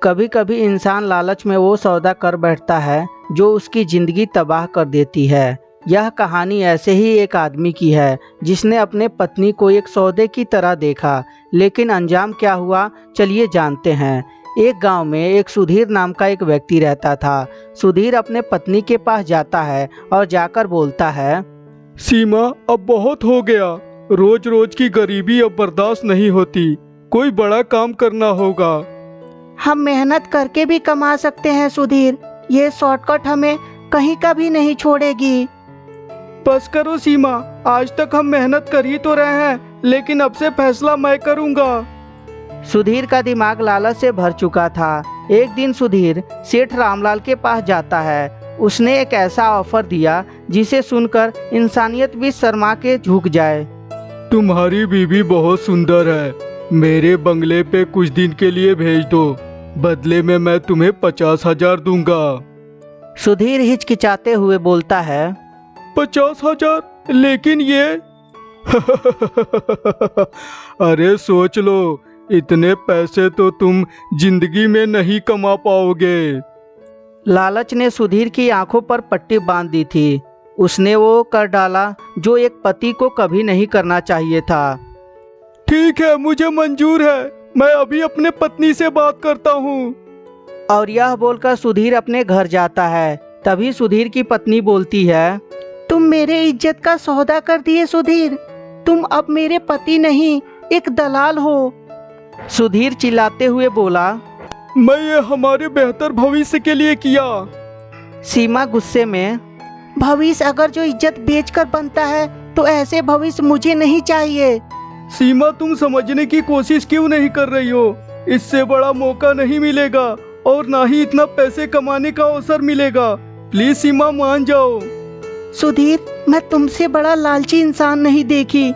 कभी कभी इंसान लालच में वो सौदा कर बैठता है जो उसकी ज़िंदगी तबाह कर देती है। यह कहानी ऐसे ही एक आदमी की है जिसने अपने पत्नी को एक सौदे की तरह देखा, लेकिन अंजाम क्या हुआ चलिए जानते हैं। एक गांव में एक सुधीर नाम का एक व्यक्ति रहता था। सुधीर अपने पत्नी के पास जाता है और जाकर बोलता है, सीमा, अब बहुत हो गया। रोज रोज की गरीबी अब बर्दाश्त नहीं होती। कोई बड़ा काम करना होगा। हम मेहनत करके भी कमा सकते हैं सुधीर, ये शॉर्टकट हमें कहीं का भी नहीं छोड़ेगी। बस करो सीमा, आज तक हम मेहनत कर ही तो रहे हैं, लेकिन अब से फैसला मैं करूंगा। सुधीर का दिमाग लालच से भर चुका था। एक दिन सुधीर सेठ रामलाल के पास जाता है। उसने एक ऐसा ऑफर दिया जिसे सुनकर इंसानियत भी शर्मा के झुक जाए। तुम्हारी बीवी बहुत सुंदर है, मेरे बंगले पे कुछ दिन के लिए भेज दो। बदले में मैं तुम्हें 50,000 दूंगा। सुधीर हिचकिचाते हुए बोलता है, 50,000? लेकिन ये अरे सोच लो, इतने पैसे तो तुम जिंदगी में नहीं कमा पाओगे। लालच ने सुधीर की आंखों पर पट्टी बांध दी थी। उसने वो कर डाला जो एक पति को कभी नहीं करना चाहिए था। ठीक है, मुझे मंजूर है। मैं अभी अपने पत्नी से बात करता हूँ। और यह बोलकर सुधीर अपने घर जाता है। तभी सुधीर की पत्नी बोलती है, तुम मेरे इज्जत का सौदा कर दिए सुधीर। तुम अब मेरे पति नहीं, एक दलाल हो। सुधीर चिल्लाते हुए बोला, मैं ये हमारे बेहतर भविष्य के लिए किया। सीमा गुस्से में, भविष्य अगर जो इज्जत बेचकर बनता है तो ऐसे भविष्य मुझे नहीं चाहिए। सीमा, तुम समझने की कोशिश क्यों नहीं कर रही हो? इससे बड़ा मौका नहीं मिलेगा और ना ही इतना पैसे कमाने का अवसर मिलेगा। प्लीज सीमा, मान जाओ। सुधीर, मैं तुमसे बड़ा लालची इंसान नहीं देखी।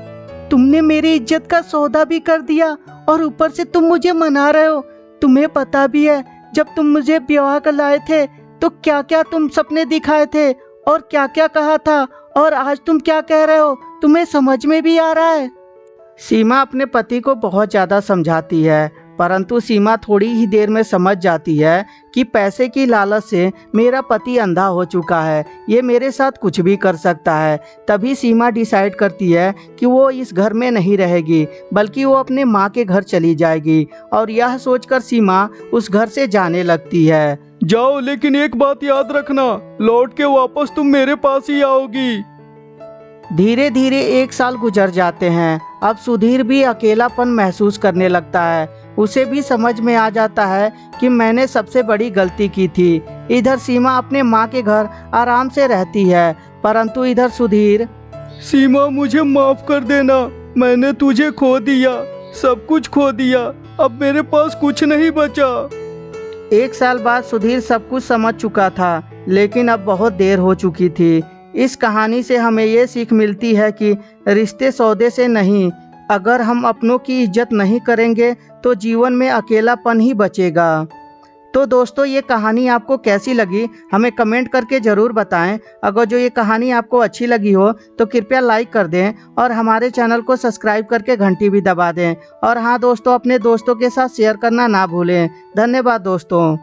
तुमने मेरी इज्जत का सौदा भी कर दिया और ऊपर से तुम मुझे मना रहे हो। तुम्हें पता भी है जब तुम मुझे ब्याह कर लाए थे तो क्या क्या तुम सपने दिखाए थे और क्या क्या कहा था, और आज तुम क्या कह रहे हो? तुम्हें समझ में भी आ रहा है? सीमा अपने पति को बहुत ज़्यादा समझाती है, परंतु सीमा थोड़ी ही देर में समझ जाती है कि पैसे की लालच से मेरा पति अंधा हो चुका है, ये मेरे साथ कुछ भी कर सकता है। तभी सीमा डिसाइड करती है कि वो इस घर में नहीं रहेगी, बल्कि वो अपने माँ के घर चली जाएगी। और यह सोचकर सीमा उस घर से जाने लगती है। जाओ, लेकिन एक बात याद रखना, लौट के वापस तुम मेरे पास ही आओगी। धीरे धीरे 1 साल गुजर जाते हैं। अब सुधीर भी अकेलापन महसूस करने लगता है। उसे भी समझ में आ जाता है कि मैंने सबसे बड़ी गलती की थी। इधर सीमा अपने माँ के घर आराम से रहती है, परंतु इधर सुधीर, सीमा, मुझे माफ कर देना। मैंने तुझे खो दिया, सब कुछ खो दिया। अब मेरे पास कुछ नहीं बचा। 1 साल बाद सुधीर सब कुछ समझ चुका था, लेकिन अब बहुत देर हो चुकी थी। इस कहानी से हमें ये सीख मिलती है कि रिश्ते सौदे से नहीं, अगर हम अपनों की इज्जत नहीं करेंगे तो जीवन में अकेलापन ही बचेगा। तो दोस्तों, ये कहानी आपको कैसी लगी हमें कमेंट करके ज़रूर बताएं। अगर जो ये कहानी आपको अच्छी लगी हो तो कृपया लाइक कर दें और हमारे चैनल को सब्सक्राइब करके घंटी भी दबा दें। और हाँ दोस्तों, अपने दोस्तों के साथ शेयर करना ना भूलें। धन्यवाद दोस्तों।